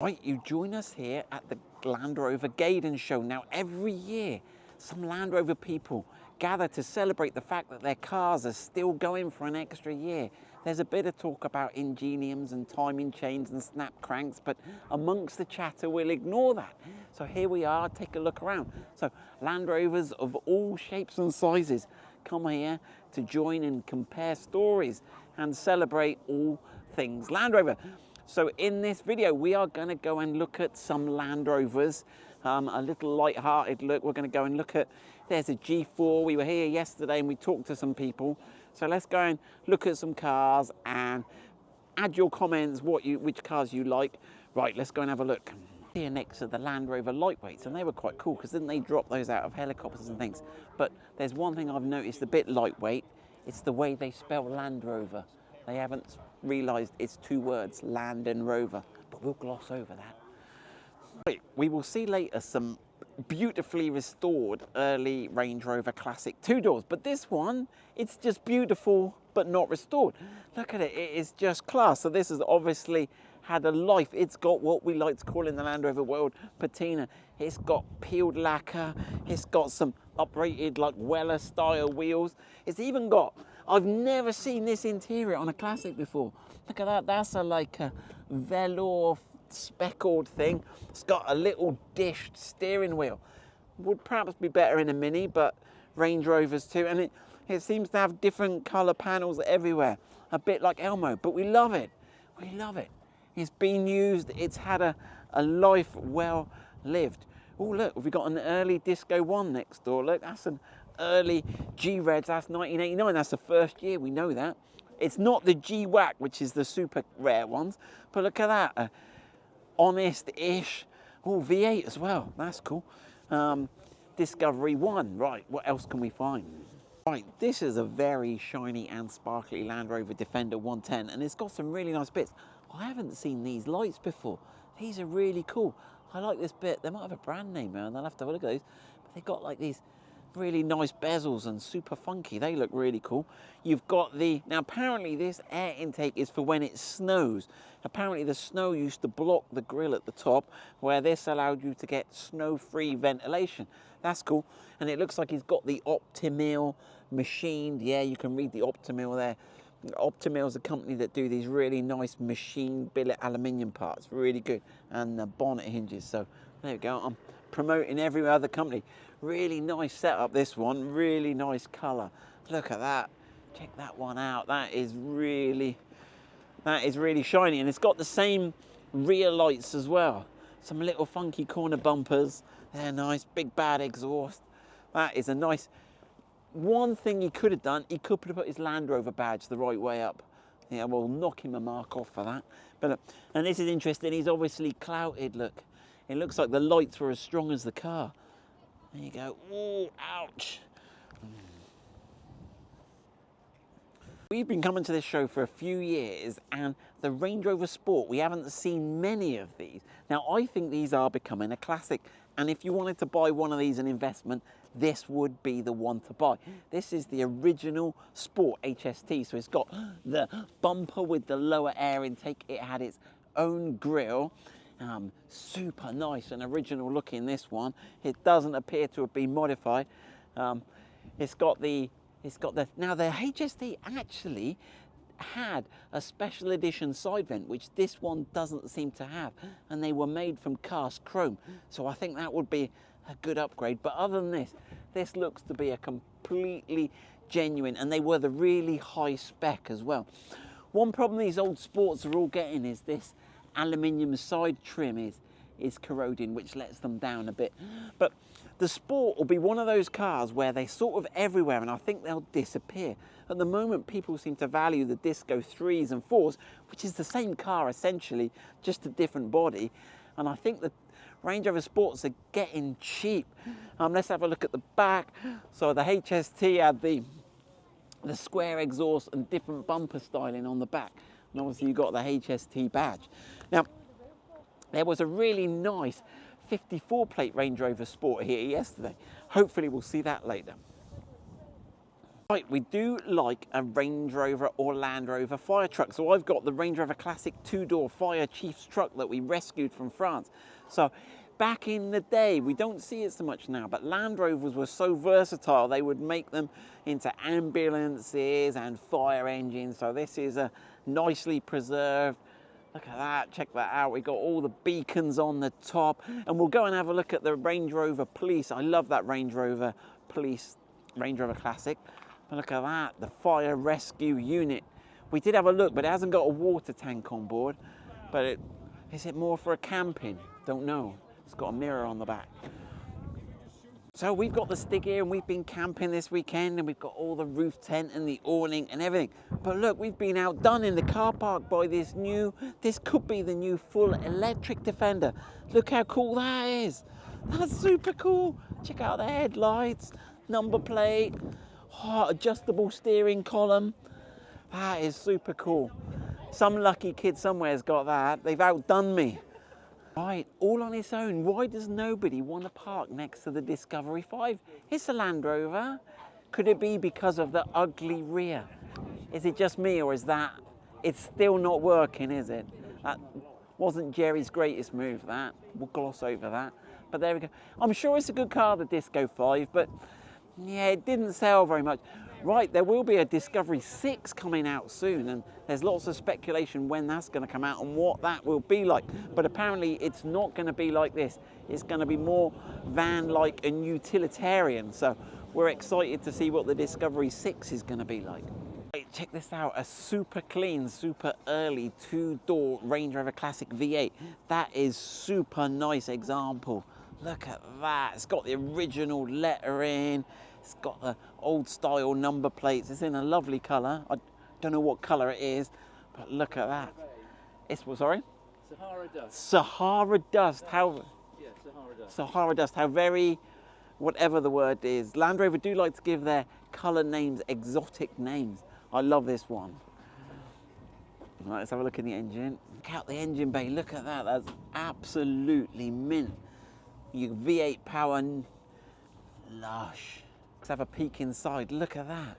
Right, you join us here at the Land Rover Gaydon show. Now, every year, some Land Rover people gather to celebrate the fact that their cars are still going for an extra year. There's a bit of talk about ingeniums and timing chains and snap cranks, but amongst the chatter, we'll ignore that. So here we are, take a look around. So Land Rovers of all shapes and sizes come here to join and compare stories and celebrate all things Land Rover. So in this video, we are going to go and look at some Land Rovers, a little light-hearted look. We're going to go and look at, there's a G4. We were here yesterday and we talked to some people. So let's go and look at some cars and add your comments, which cars you like. Right, let's go and have a look. Here next to the Land Rover lightweights, and they were quite cool because didn't they drop those out of helicopters and things? But there's one thing I've noticed a bit lightweight. It's the way they spell Land Rover. They haven't realised it's two words, Land and Rover, but we'll gloss over that. Right, we will see later some beautifully restored early Range Rover Classic two doors, but this one, it's just beautiful but not restored. Look at it, it is just class. So this has obviously had a life. It's got what we like to call in the Land Rover world patina. It's got peeled lacquer, it's got some uprated like Weller style wheels. It's even got, I've never seen this interior on a Classic before. Look at that, that's like a velour speckled thing. It's got a little dished steering wheel. Would perhaps be better in a Mini, but Range Rovers too. And it seems to have different colour panels everywhere. A bit like Elmo, but we love it. We love it. It's been used, it's had a life well lived. Oh look, we've got an early Disco 1 next door. Look, that's an early G-Reds, that's 1989, that's the first year, we know that. It's not the G-Wack, which is the super rare ones, but look at that, honest-ish. Oh, V8 as well, that's cool. Discovery 1, right, what else can we find? Right, this is a very shiny and sparkly Land Rover Defender 110, and it's got some really nice bits. I haven't seen these lights before. These are really cool. I like this bit. They might have a brand name now, and I'll have to have a look at those. But they've got like these really nice bezels and super funky. They look really cool. You've got now apparently this air intake is for when it snows. Apparently the snow used to block the grille at the top, where this allowed you to get snow-free ventilation. That's cool. And it looks like he's got the Optimil machined. Yeah, you can read the Optimil there. Optimil is a company that do these really nice machine billet aluminium parts, really good, and the bonnet hinges. So there we go. I'm promoting every other company. Really nice setup, this one. Really nice colour. Look at that. Check that one out. That is really shiny, and it's got the same rear lights as well. Some little funky corner bumpers. They're nice. Big bad exhaust. That is a nice. One thing he could have done, he could have put his Land Rover badge the right way up. Yeah, we'll knock him a mark off for that. But and this is interesting, he's obviously clouted, look. It looks like the lights were as strong as the car. There you go. Oh, ouch. We've been coming to this show for a few years, and the Range Rover Sport, we haven't seen many of these. Now, I think these are becoming a classic, and if you wanted to buy one of these in investment, this would be the one to buy. This is the original Sport HST, so it's got the bumper with the lower air intake. It had its own grille. Super nice and original looking, this one. It doesn't appear to have been modified. Now the HST actually had a special edition side vent, which this one doesn't seem to have, and they were made from cast chrome. So I think that would be a good upgrade. But other than this looks to be a completely genuine, and they were the really high spec as well. One problem these old Sports are all getting is this aluminium side trim is corroding, which lets them down a bit. But the Sport will be one of those cars where they're sort of everywhere, and I think they'll disappear. At the moment, people seem to value the Disco 3s and 4s, which is the same car essentially, just a different body. And I think the Range Rover Sports are getting cheap. Let's have a look at the back. So the HST had the square exhaust and different bumper styling on the back. And obviously you've got the HST badge. Now, there was a really nice 54 plate Range Rover Sport here yesterday. Hopefully we'll see that later. Right, we do like a Range Rover or Land Rover fire truck. So I've got the Range Rover Classic 2-door Fire Chief's truck that we rescued from France. So back in the day, we don't see it so much now, but Land Rovers were so versatile, they would make them into ambulances and fire engines. So this is a nicely preserved. Look at that, check that out. We've got all the beacons on the top, and we'll go and have a look at the Range Rover Police. I love that Range Rover Police, Range Rover Classic. But look at that, the fire rescue unit. We did have a look, but it hasn't got a water tank on board. But is it more for a camping? Don't know. It's got a mirror on the back. So we've got the Stig here, and we've been camping this weekend, and we've got all the roof tent and the awning and everything. But look, we've been outdone in the car park by this could be the new full electric Defender. Look how cool that is. That's super cool. Check out the headlights, number plate, adjustable steering column. That is super cool. Some lucky kid somewhere's got that. They've outdone me. Right, all on its own. Why does nobody want to park next to the Discovery 5? It's a Land Rover. Could it be because of the ugly rear? Is it just me, or is that it's still not working, is it? That wasn't Jerry's greatest move, that. We'll gloss over that. But there we go. I'm sure it's a good car, the Disco 5, but yeah, it didn't sell very much. Right, there will be a Discovery 6 coming out soon, and there's lots of speculation when that's going to come out and what that will be like. But apparently it's not going to be like this. It's going to be more van-like and utilitarian. So we're excited to see what the Discovery 6 is going to be like. Right, check this out, a super clean, super early 2-door Range Rover Classic V8. That is super nice example. Look at that. It's got the original lettering. It's got the old style number plates. It's in a lovely colour. I don't know what colour it is, but look at that. It's what, sorry? Sahara dust. Sahara dust. How? Yeah, Sahara dust. Sahara dust. How very, whatever the word is. Land Rover do like to give their colour names exotic names. I love this one. Right, let's have a look in the engine. Check out the engine bay. Look at that. That's absolutely mint. Your V8 power, lush. Let's have a peek inside. Look at that.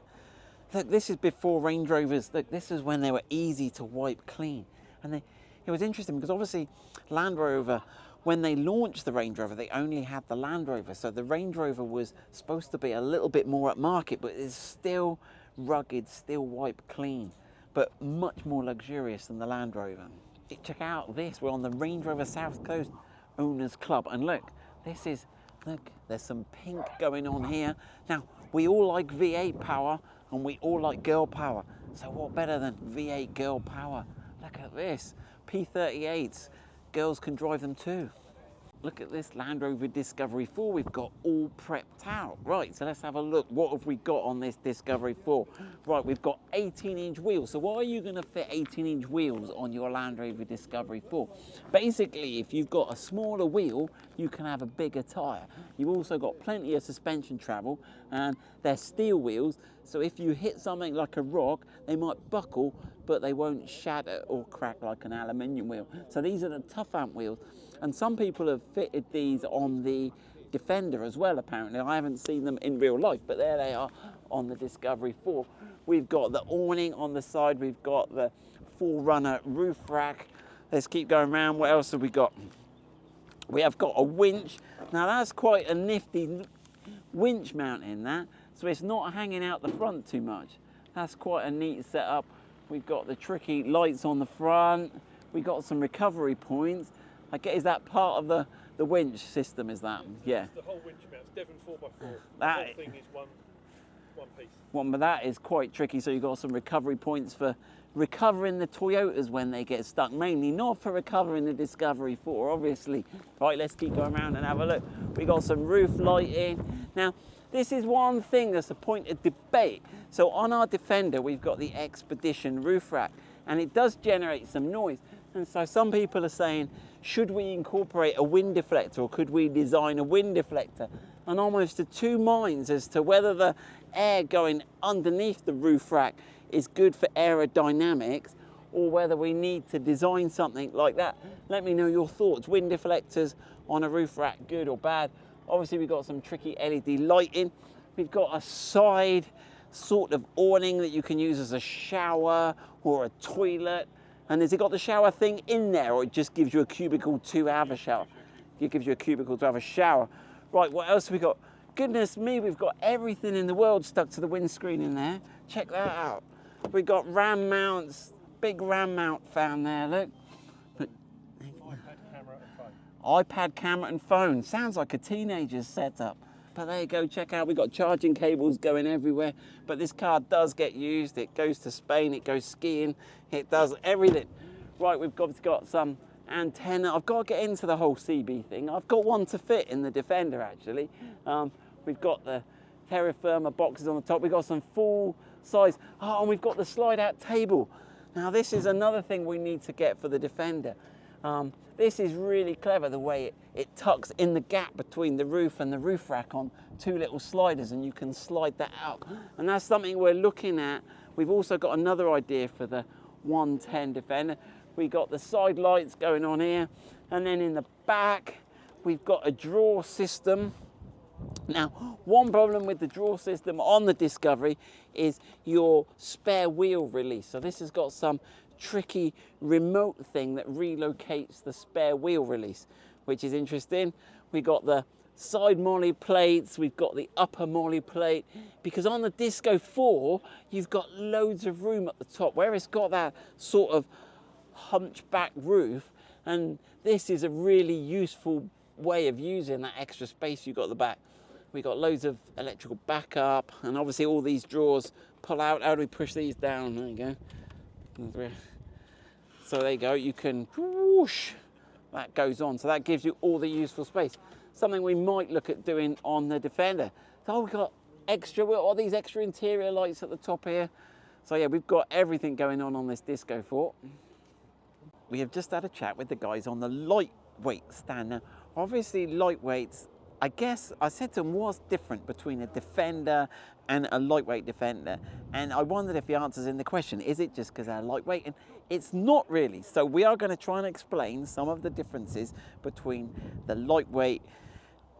Look, this is before Range Rovers. Look, this is when they were easy to wipe clean. And it was interesting because obviously Land Rover, when they launched the Range Rover, they only had the Land Rover. So the Range Rover was supposed to be a little bit more at market, but it's still rugged, still wipe clean, but much more luxurious than the Land Rover. Check out this. We're on the Range Rover South Coast Owners Club. And look, look, there's some pink going on here. Now, we all like V8 power and we all like girl power. So what better than V8 girl power? Look at this, P38s. Girls can drive them too. Look at this Land Rover Discovery 4. We've got all prepped out. Right, so let's have a look. What have we got on this Discovery 4? Right, we've got 18-inch wheels. So why are you going to fit 18-inch wheels on your Land Rover Discovery 4? Basically, if you've got a smaller wheel, you can have a bigger tyre. You've also got plenty of suspension travel, and they're steel wheels. So if you hit something like a rock, they might buckle, but they won't shatter or crack like an aluminium wheel. So these are the tough amp wheels. And some people have fitted these on the Defender as well, apparently. I haven't seen them in real life, but there they are on the Discovery 4. We've got the awning on the side. We've got the 4Runner roof rack. Let's keep going around. What else have we got? We have got a winch. Now that's quite a nifty winch mount in that. So it's not hanging out the front too much. That's quite a neat setup. We've got the tricky lights on the front. We've got some recovery points. I guess, is that part of the winch system, is that? Yeah. It's the whole winch mount. It's Devon 4x4. That, the whole thing is one piece. But that is quite tricky, so you've got some recovery points for recovering the Toyotas when they get stuck, mainly not for recovering the Discovery 4, obviously. Right, let's keep going around and have a look. We got some roof lighting. Now, this is one thing that's a point of debate. So on our Defender, we've got the Expedition roof rack, and it does generate some noise. And so some people are saying, should we incorporate a wind deflector, or could we design a wind deflector? And almost of two minds as to whether the air going underneath the roof rack is good for aerodynamics, or whether we need to design something like that. Let me know your thoughts. Wind deflectors on a roof rack, good or bad? Obviously we've got some tricky LED lighting. We've got a side sort of awning that you can use as a shower or a toilet. And has it got the shower thing in there, or it just gives you a cubicle to have a shower? It gives you a cubicle to have a shower. Right, what else have we got? Goodness me, we've got everything in the world stuck to the windscreen in there. Check that out. We've got RAM mounts, big RAM mount found there, look. iPad camera and phone. iPad camera and phone. Sounds like a teenager's setup. But there you go, check out, we've got charging cables going everywhere. But this car does get used. It goes to Spain, it goes skiing, it does everything. Right, we've got some antenna. I've got to get into the whole CB thing. I've got one to fit in the Defender, actually. We've got the terra firma boxes on the top. We've got some full size. Oh, and we've got the slide out table. Now, this is another thing we need to get for the Defender. This is really clever, the way it tucks in the gap between the roof and the roof rack on two little sliders, and you can slide that out. And that's something we're looking at. We've also got another idea for the 110 Defender. We've got the side lights going on here, and then in the back, we've got a drawer system. Now, one problem with the drawer system on the Discovery is your spare wheel release. So this has got some tricky remote thing that relocates the spare wheel release, which is interesting. We got the side molly plates, we've got the upper molly plate, because on the Disco 4 you've got loads of room at the top where it's got that sort of hunchback roof, and this is a really useful way of using that extra space you've got at the back. We've got loads of electrical backup, and obviously all these drawers pull out. How do we push these down? There you go. So there you go, you can whoosh, that goes on. So that gives you all the useful space. Something we might look at doing on the Defender. So we've got all these extra interior lights at the top here. So yeah, we've got everything going on this Disco 4. We have just had a chat with the guys on the lightweight stand. Now, obviously lightweights, I guess I said to them, what's different between a Defender and a lightweight Defender? And I wondered if the answer's in the question. Is it just because they're lightweight? And it's not really. So we are going to try and explain some of the differences between the lightweight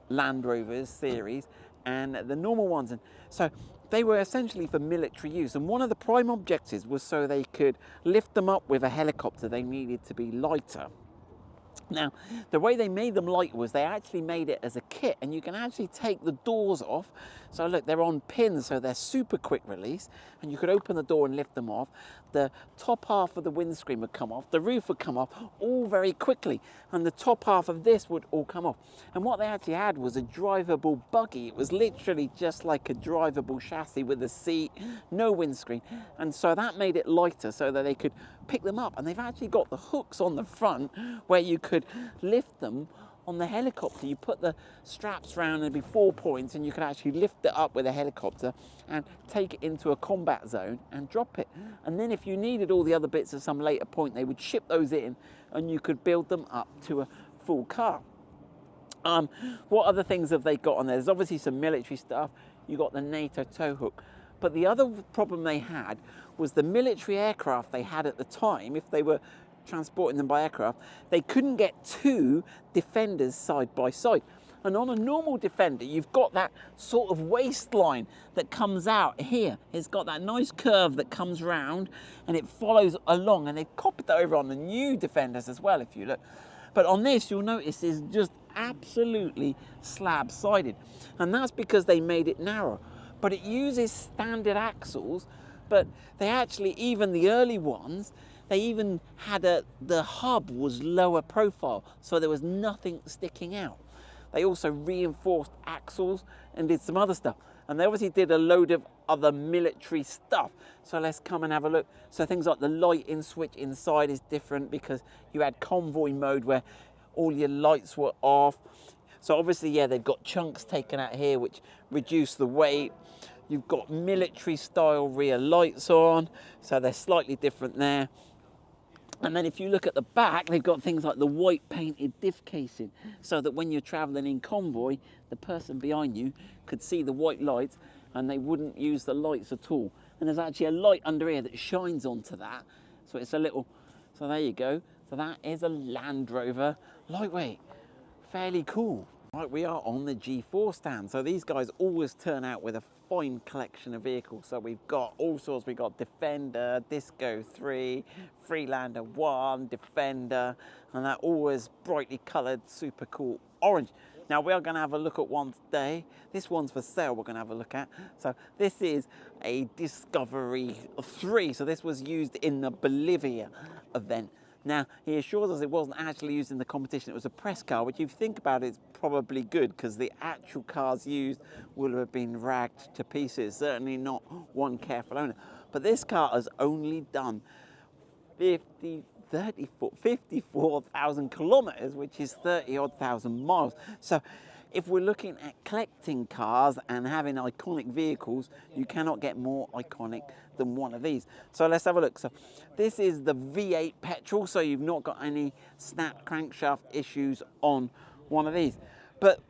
Land Rovers series and the normal ones. And so they were essentially for military use. And one of the prime objectives was so they could lift them up with a helicopter. They needed to be lighter. Now, the way they made them light was they actually made it as a kit, and you can actually take the doors off. So look, they're on pins, so they're super quick release, and you could open the door and lift them off. The top half of the windscreen would come off, the roof would come off, all very quickly, and the top half of this would all come off. And what they actually had was a drivable buggy. It was literally just like a drivable chassis with a seat, no windscreen, and so that made it lighter so that they could pick them up. And they've actually got the hooks on the front where you could lift them on the helicopter. You put the straps around, and there'd be 4 points, and you could actually lift it up with a helicopter and take it into a combat zone and drop it. And then if you needed all the other bits at some later point, they would ship those in, and you could build them up to a full car. What other things have they got on there? There's obviously some military stuff. You got the NATO tow hook. But the other problem they had was the military aircraft they had at the time, if they were transporting them by aircraft, they couldn't get two Defenders side by side. And on a normal Defender, you've got that sort of waistline that comes out here. It's got that nice curve that comes round and it follows along, and they've copied that over on the new Defenders as well, if you look. But on this, you'll notice it's just absolutely slab-sided. And that's because they made it narrow. But it uses standard axles, but they actually, even the early ones, they even had the hub was lower profile, so there was nothing sticking out. They also reinforced axles and did some other stuff. And they obviously did a load of other military stuff. So let's come and have a look. So things like the lighting switch inside is different because you had convoy mode where all your lights were off. So obviously, yeah, they've got chunks taken out here which reduce the weight. You've got military style rear lights on, so they're slightly different there. And then if you look at the back, they've got things like the white painted diff casing, so that when you're traveling in convoy, the person behind you could see the white lights and they wouldn't use the lights at all. And there's actually a light under here that shines onto that. So it's a little, so there you go. So that is a Land Rover lightweight. Fairly cool. Right, we are on the G4 stand. So these guys always turn out with a fine collection of vehicles. So we've got all sorts. We've got Defender, Disco 3, Freelander 1, Defender, and they're always brightly coloured, super cool orange. Now we are going to have a look at one today. This one's for sale we're going to have a look at. So this is a Discovery 3. So this was used in the Bolivia event. Now, he assures us it wasn't actually used in the competition. It was a press car, which if you think about it, is probably good because the actual cars used will have been ragged to pieces. Certainly not one careful owner. But this car has only done 54,000 kilometers, which is 30-odd thousand miles. So if we're looking at collecting cars and having iconic vehicles, you cannot get more iconic than one of these. So let's have a look. So this is the V8 petrol, so you've not got any snap crankshaft issues on one of these. But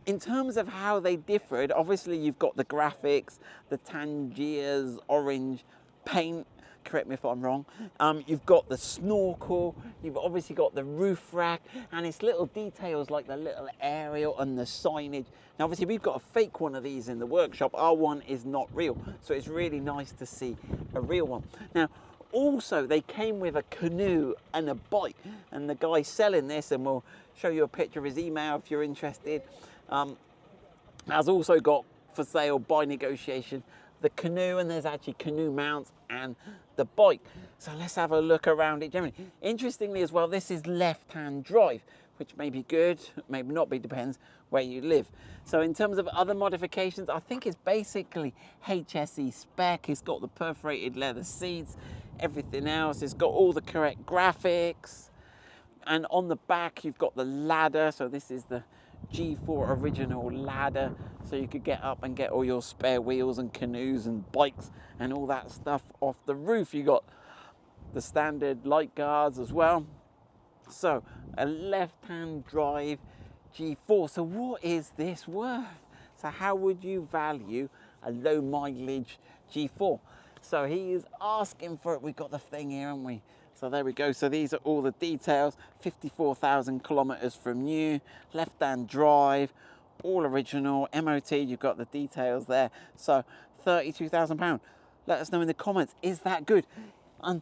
in terms of how they differed, obviously you've got the graphics, the Tangiers orange paint, correct me if I'm wrong. You've got the snorkel, you've obviously got the roof rack, and it's little details like the little aerial and the signage. Now obviously we've got a fake one of these in the workshop. Our one is not real, so it's really nice to see a real one. Now also they came with a canoe and a bike, and the guy selling this, and we'll show you a picture of his email if you're interested, has also got for sale by negotiation the canoe, and there's actually canoe mounts and the bike. So let's have a look around it generally. Interestingly as well, this is left-hand drive, which may be good, maybe not be, depends where you live. So in terms of other modifications, I think it's basically HSE spec. It's got the perforated leather seats, everything else. It's got all the correct graphics. And on the back, you've got the ladder. So this is the G4 original ladder, so you could get up and get all your spare wheels and canoes and bikes and all that stuff off the roof. You got the standard light guards as well. So a left-hand drive G4. So what is this worth? So how would you value a low mileage G4? So he is asking for it. We've got the thing here, haven't we? So there we go. So these are all the details. 54,000 kilometers from new, left-hand drive, all original, MOT. You've got the details there. So £32,000. Let us know in the comments. Is that good? And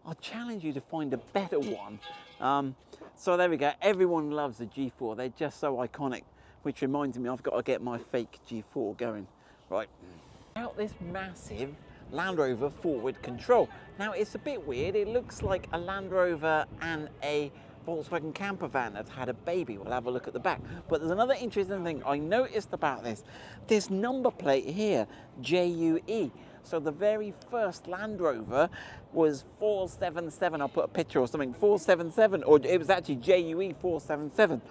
I'll challenge you to find a better one. So there we go. Everyone loves the G4. They're just so iconic. Which reminds me, I've got to get my fake G4 going. Right. Out this massive Land Rover forward control. Now it's a bit weird. It looks like a Land Rover and a Volkswagen camper van that had a baby. We'll have a look at the back. But there's another interesting thing I noticed about this. This number plate here, JUE. So the very first Land Rover was 477. I'll put a picture or something. 477, or it was actually JUE 477.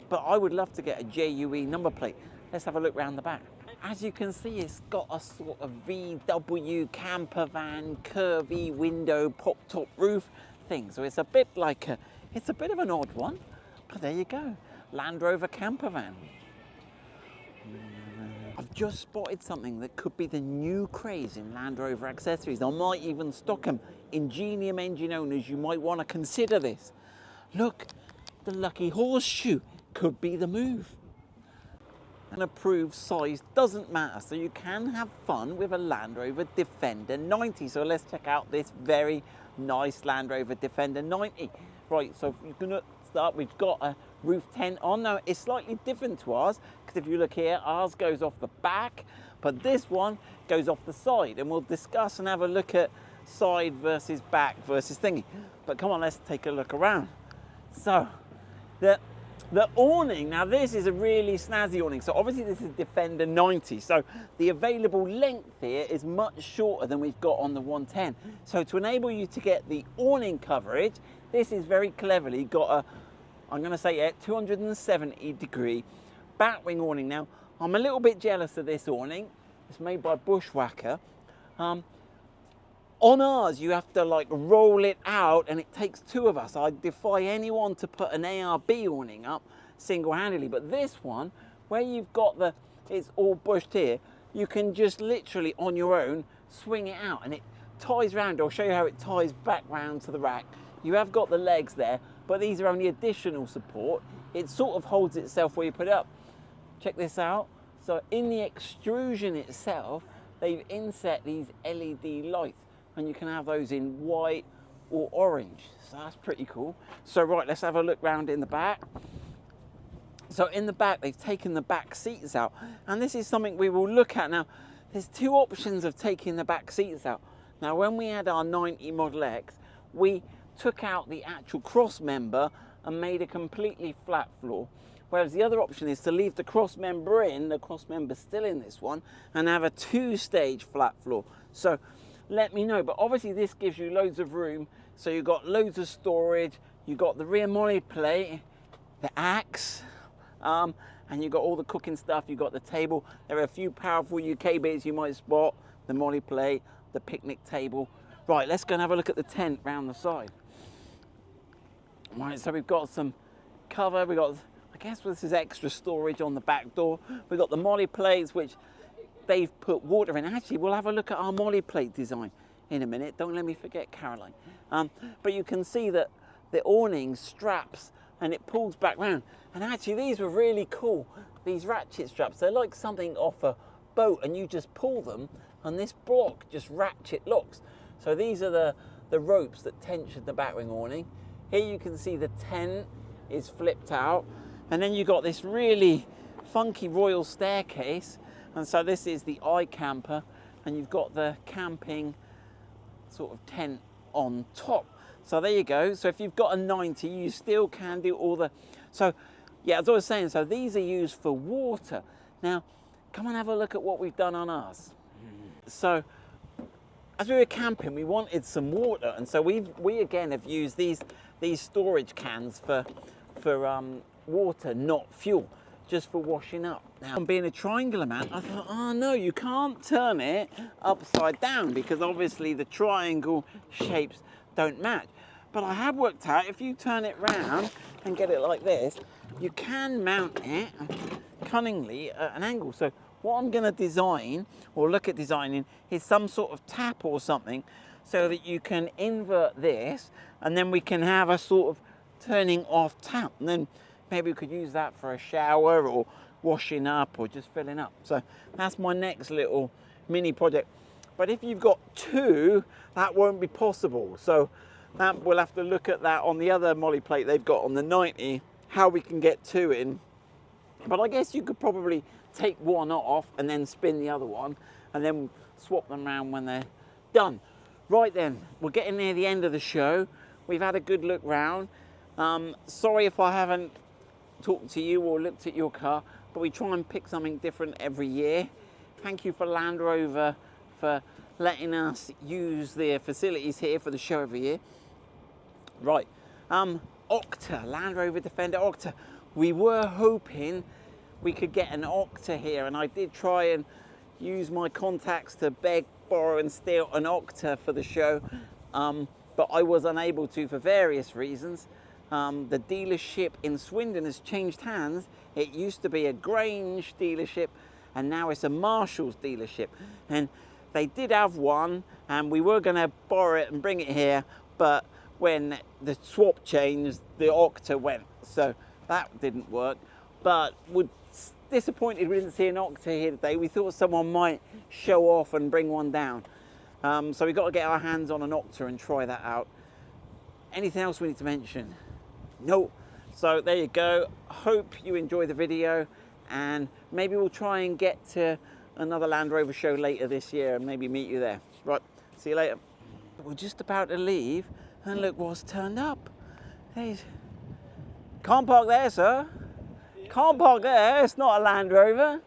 But I would love to get a JUE number plate. Let's have a look round the back. As you can see, it's got a sort of VW camper van, curvy window, pop-top roof thing. So it's a bit like it's a bit of an odd one, but there you go. Land Rover camper van. I've just spotted something that could be the new craze in Land Rover accessories. I might even stock them. Ingenium engine owners, you might want to consider this. Look, the lucky horseshoe could be the move. An approved size doesn't matter, so you can have fun with a Land Rover Defender 90. So let's check out this very nice Land Rover Defender 90. Right, so you're gonna start, we've got a roof tent on. Now it's slightly different to ours, because if you look here, ours goes off the back, but this one goes off the side, and we'll discuss and have a look at side versus back versus thingy. But come on, let's take a look around. So the awning, now this is a really snazzy awning. So obviously this is Defender 90. So the available length here is much shorter than we've got on the 110. So to enable you to get the awning coverage, this is very cleverly got a, I'm going to say a 270-degree Batwing awning. Now, I'm a little bit jealous of this awning. It's made by Bushwhacker. On ours, you have to like roll it out, and it takes two of us. I defy anyone to put an ARB awning up single-handedly. But this one, where you've got the, it's all bushed here, you can just literally on your own swing it out, and it ties round. I'll show you how it ties back round to the rack. You have got the legs there, but these are only additional support. It sort of holds itself where you put it up. Check this out. So in the extrusion itself, they've inset these LED lights, and you can have those in white or orange. So that's pretty cool. So right, let's have a look round in the back. So in the back, they've taken the back seats out, and this is something we will look at. Now, there's two options of taking the back seats out. Now, when we had our 90 Model X, we took out the actual cross member and made a completely flat floor. Whereas the other option is to leave the cross member in, the cross member still in this one, and have a two-stage flat floor. So let me know, but obviously this gives you loads of room. So you've got loads of storage, you've got the rear molly plate, the axe, and you've got all the cooking stuff, you've got the table. There are a few powerful UK bits you might spot, the molly plate, the picnic table. Right, let's go and have a look at the tent round the side. Right, so we've got some cover, we've got, I guess this is extra storage on the back door. We've got the molly plates, which they've put water in. Actually, we'll have a look at our molly plate design in a minute. Don't let me forget, Caroline. But you can see that the awning straps and it pulls back round. And actually, these were really cool. These ratchet straps, they're like something off a boat, and you just pull them and this block just ratchet locks. So these are the ropes that tension the Batwing awning. Here you can see the tent is flipped out, and then you've got this really funky royal staircase. And so this is the iCamper, and you've got the camping sort of tent on top. So there you go. So if you've got a 90, you still can do all the... So yeah, as I was saying, so these are used for water. Now, come and have a look at what we've done on ours. So as we were camping, we wanted some water, and so we again have used these storage cans for water, not fuel, just for washing up. Now, being a triangular man, I thought, oh no, you can't turn it upside down because obviously the triangle shapes don't match. But I have worked out if you turn it round and get it like this, you can mount it cunningly at an angle. So what I'm going to design, or look at designing, is some sort of tap or something so that you can invert this, and then we can have a sort of turning off tap, and then maybe we could use that for a shower or washing up or just filling up. So that's my next little mini project. But if you've got two, that won't be possible. So that we'll have to look at that on the other molly plate they've got on the 90, how we can get two in. But I guess you could probably take one off and then spin the other one and then swap them around when they're done. Right then, we're getting near the end of the show. We've had a good look round. Sorry if I haven't talked to you or looked at your car, but we try and pick something different every year. Thank you for Land Rover for letting us use their facilities here for the show every year. Right, Octa, Land Rover Defender Octa. We were hoping we could get an Octa here, and I did try and use my contacts to beg, borrow and steal an Octa for the show, but I was unable to for various reasons. The dealership in Swindon has changed hands. It used to be a Grange dealership and now it's a Marshall's dealership, and they did have one and we were going to borrow it and bring it here, but when the swap changed, the Octa went, so that didn't work. But we're disappointed we didn't see an Octa here today. We thought someone might show off and bring one down, so we've got to get our hands on an Octa and try that out. Anything else we need to mention? No. So there you go. Hope you enjoy the video, and maybe we'll try and get to another Land Rover show later this year and maybe meet you there. Right, see you later. We're just about to leave and look what's turned up. There's... Can't park there, sir. Can't park there, it's not a Land Rover.